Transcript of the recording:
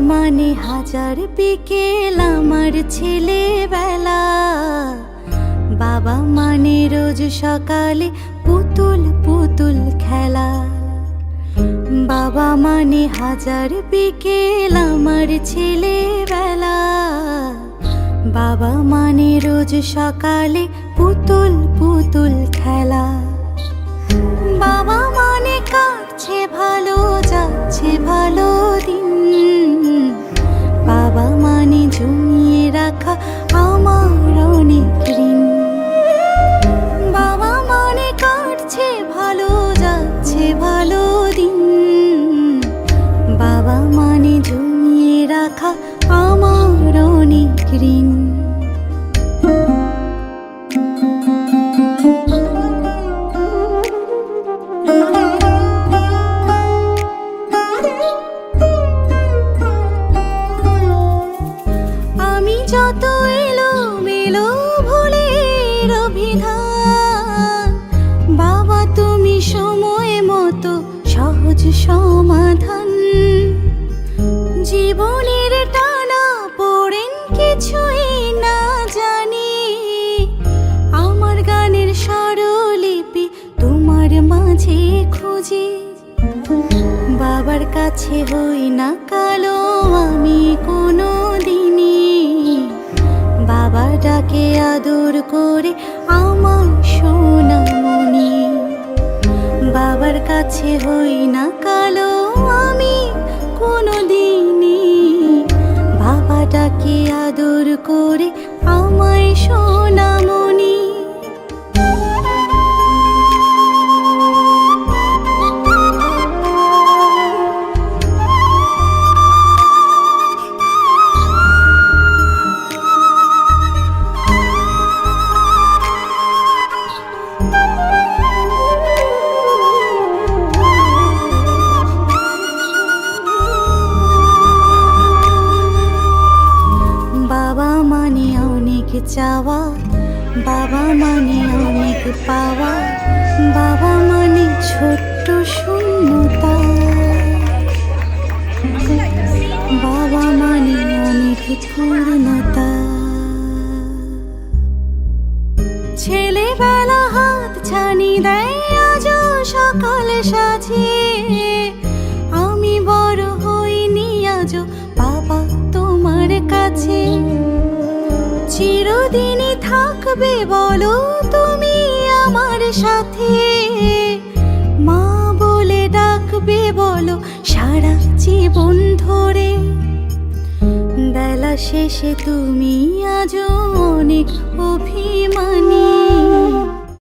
মানে হাজার বিকেল আমার ছেলেবেলা। বাবা মানে রোজ সকালে পুতুল পুতুল খেলা। বাবা মানে হাজার বিকেল আমার ছেলেবেলা। বাবা মানে রোজ সকালে পুতুল পুতুল খেলা। বাবা মানে কাটছে ভালো, যাচ্ছে ভালো দিন। বাবা মানে জমিয়ে রাখা আমার অনেক ঋণ। বাবা মানে কাটছে ভালো, যাচ্ছে ভালো দিন। বাবা মানে জমিয়ে রাখা আমার অনেক ঋণ। যত এলোমেলো ভুলের অভিধান, বাবা তুমি সময় মতো সহজ সমাধান। জীবনের টানা পড়েন কিছুই না জানি, আমার গানের স্বরলিপি তোমার মাঝে খুঁজি। বাবার কাছে হই না কালো আমি কোনো দিনই, বাবা ডাকে আদর করে আমার সোনামণি। বাবার কাছে হই না কালো আমি কোনো দিনই, বাবা ডাকে আদর করে আমায় সোনামণি। বাবা মানে অনেক চাওয়া, বাবা মানে অনেক পাওয়া। বাবা মানে ছোট্ট শূন্যতা। বাবা মানে অনেক পূর্ণতা। ছেলেবেলা হাত ছানি দেয় আজও সকাল সাজিয়ে। আমি বড় হইনি আজও বাবা তোমার কাছে। চিরদিনই থাকবে বলো তুমি আমার সাথে, মা বলে ডাকবে বলো সারা জীবন ধরে। বেলা শেষে তুমি আজও অনেক অভিমানী।